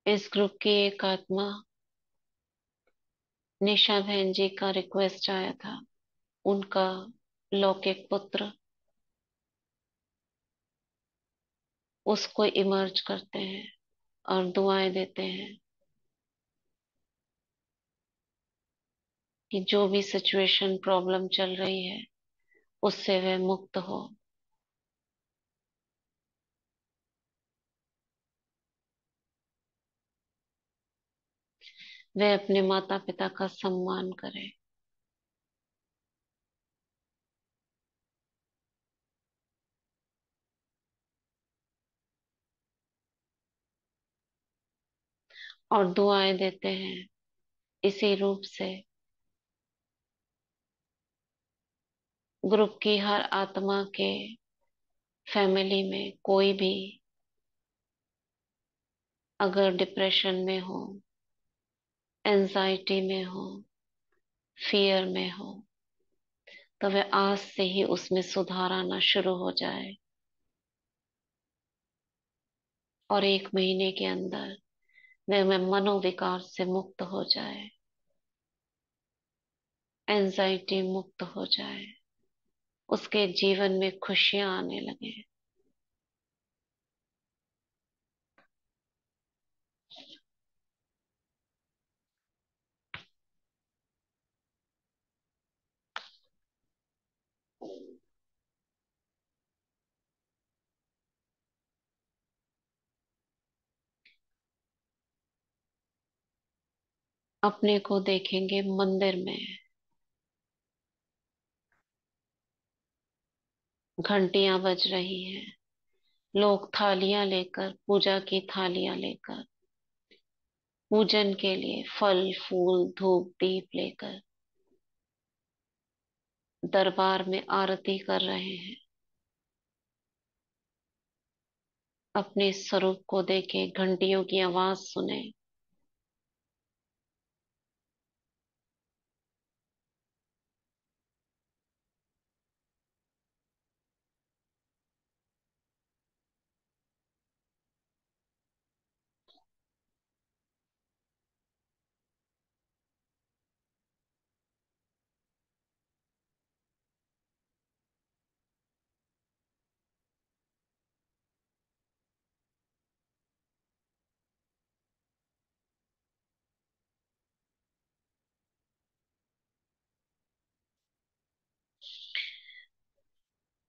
इस ग्रुप की एक आत्मा, निशा बहन जी का रिक्वेस्ट आया था, उनका लौकिक पुत्र, उसको इमर्ज करते हैं और दुआएं देते हैं कि जो भी सिचुएशन प्रॉब्लम चल रही है उससे वह मुक्त हो। वह अपने माता पिता का सम्मान करे। और दुआएं देते हैं इसी रूप से। ग्रुप की हर आत्मा के फैमिली में कोई भी अगर डिप्रेशन में हो, एंजाइटी में हो, फियर में हो, तो वह आज से ही उसमें सुधार आना शुरू हो जाए और 1 महीने के अंदर वह मनोविकार से मुक्त हो जाए, एंजाइटी मुक्त हो जाए, उसके जीवन में खुशियां आने लगे। अपने को देखेंगे मंदिर में घंटियां बज रही हैं, लोग थालियां लेकर, पूजा की थालियां लेकर पूजन के लिए फल फूल धूप दीप लेकर दरबार में आरती कर रहे हैं। अपने स्वरूप को देखे, घंटियों की आवाज सुने।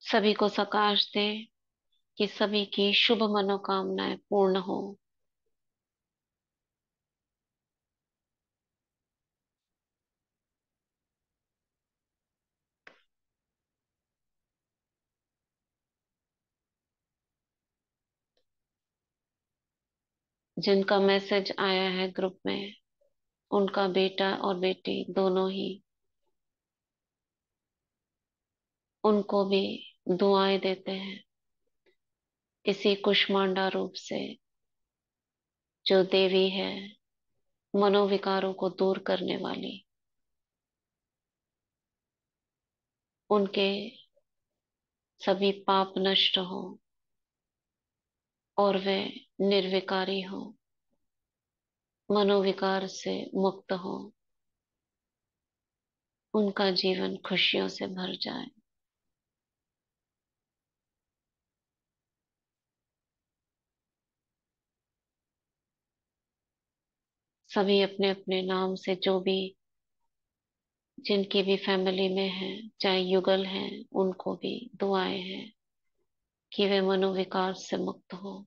सभी को सकाश दे कि सभी की शुभ मनोकामनाएं पूर्ण हो। जिनका मैसेज आया है ग्रुप में, उनका बेटा और बेटी दोनों ही, उनको भी दुआएं देते हैं। इसी कुष्मांडा रूप से जो देवी है, मनोविकारों को दूर करने वाली, उनके सभी पाप नष्ट हो और वे निर्विकारी हो, मनोविकार से मुक्त हो, उनका जीवन खुशियों से भर जाए। सभी अपने अपने नाम से जो भी, जिनकी भी फैमिली में है, चाहे युगल हैं, उनको भी दुआएं हैं कि वे मनोविकार से मुक्त हो।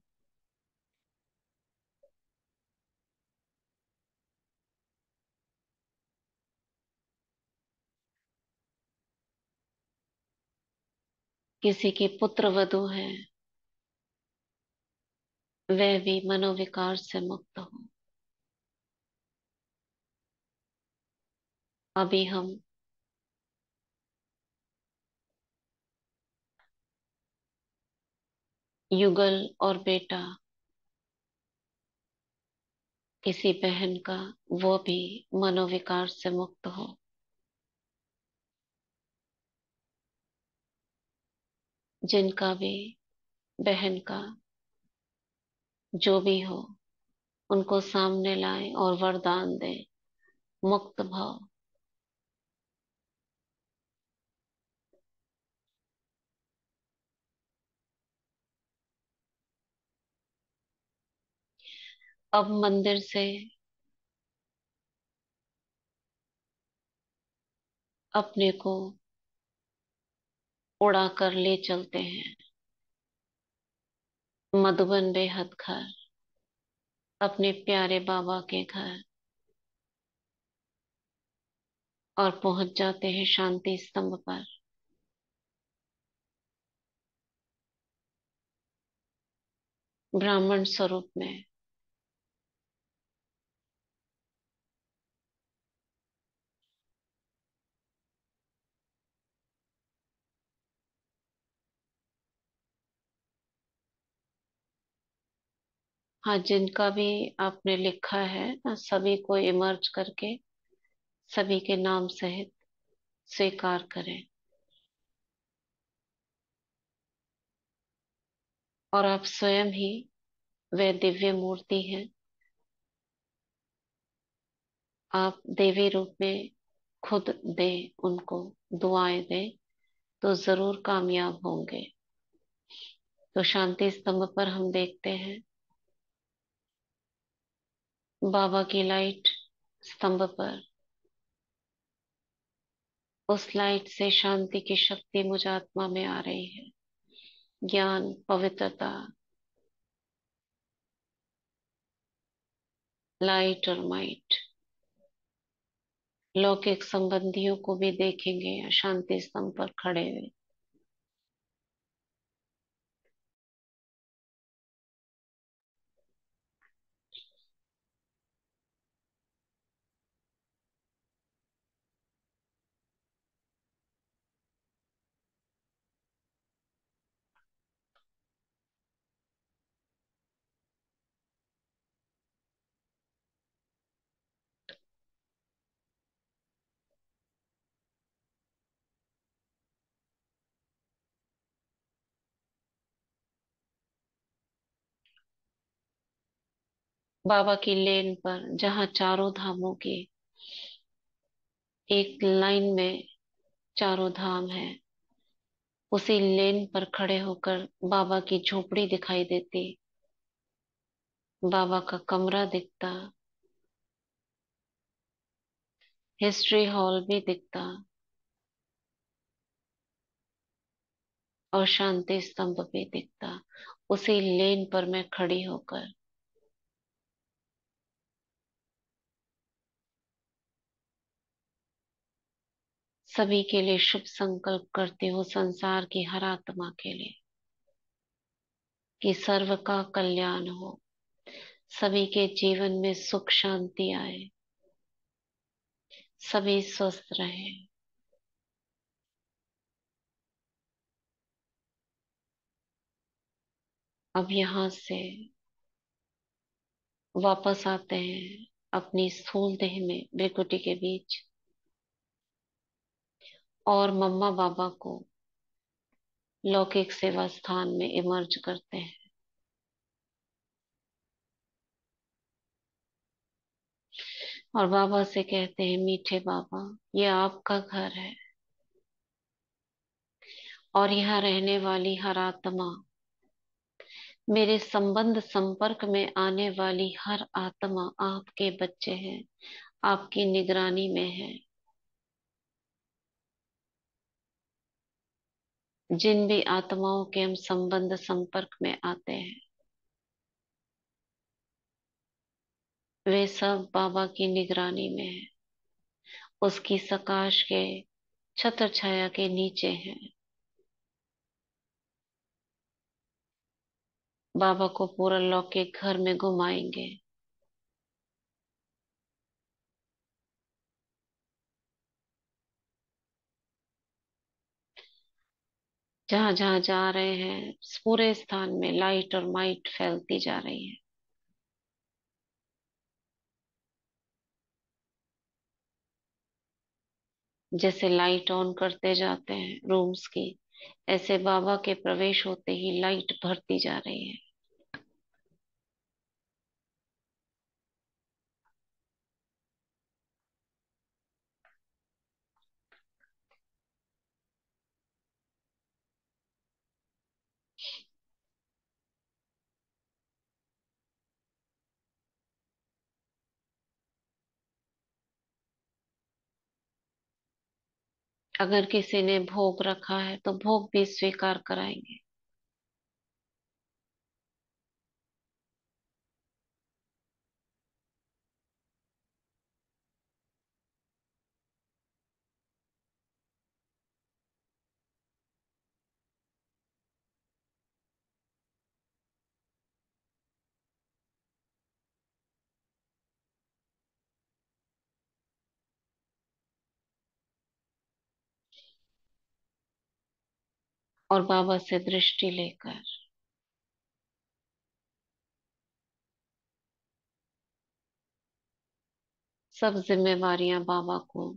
किसी की पुत्र वधू है, वह भी मनोविकार से मुक्त हो। अभी हम युगल और बेटा, किसी बहन का, वो भी मनोविकार से मुक्त हो। जिनका भी बहन का जो भी हो, उनको सामने लाए और वरदान दे, मुक्त भाव। अब मंदिर से अपने को उड़ा कर ले चलते हैं मधुबन बेहद घर, अपने प्यारे बाबा के घर, और पहुंच जाते हैं शांति स्तंभ पर। ब्राह्मण स्वरूप में। हाँ, जिनका भी आपने लिखा है, सभी को इमर्ज करके सभी के नाम सहित स्वीकार करें। और आप स्वयं ही वह दिव्य मूर्ति हैं। आप देवी रूप में खुद दें, उनको दुआएं दें, तो जरूर कामयाब होंगे। तो शांति स्तंभ पर हम देखते हैं बाबा की लाइट स्तंभ पर। उस लाइट से शांति की शक्ति मुझ आत्मा में आ रही है। ज्ञान, पवित्रता, लाइट और माइट। लौकिक संबंधियों को भी देखेंगे शांति स्तंभ पर खड़े हुए। बाबा की लेन पर, जहाँ चारों धामों की एक लाइन में चारों धाम है, उसी लेन पर खड़े होकर बाबा की झोपड़ी दिखाई देती, बाबा का कमरा दिखता, हिस्ट्री हॉल भी दिखता, और शांति स्तंभ भी दिखता, उसी लेन पर मैं खड़ी होकर। सभी के लिए शुभ संकल्प करती हूँ, संसार की हर आत्मा के लिए, कि सर्व का कल्याण हो, सभी के जीवन में सुख शांति आए, सभी स्वस्थ रहें। अब यहाँ से वापस आते हैं अपनी स्थूल देह में, भृकुटी के बीच, और मम्मा बाबा को लौकिक सेवा स्थान में इमर्ज करते हैं। और बाबा से कहते हैं, मीठे बाबा, ये आपका घर है, और यहाँ रहने वाली हर आत्मा, मेरे संबंध संपर्क में आने वाली हर आत्मा आपके बच्चे हैं, आपकी निगरानी में है। जिन भी आत्माओं के हम संबंध संपर्क में आते हैं, वे सब बाबा की निगरानी में है, उसकी सकाश के छत्र छाया के नीचे हैं। बाबा को पूरा लौकिक घर में घुमाएंगे। जहां जहां जा रहे हैं, पूरे स्थान में लाइट और माइट फैलती जा रही है। जैसे लाइट ऑन करते जाते हैं रूम्स की, ऐसे बाबा के प्रवेश होते ही लाइट भरती जा रही है। अगर किसी ने भोग रखा है तो भोग भी स्वीकार कराएंगे। और बाबा से दृष्टि लेकर सब जिम्मेवारियां बाबा को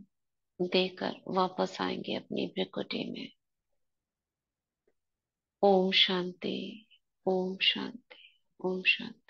देकर वापस आएंगे अपनी भृकुटी में। ओम शांति, ओम शांति, ओम शांति।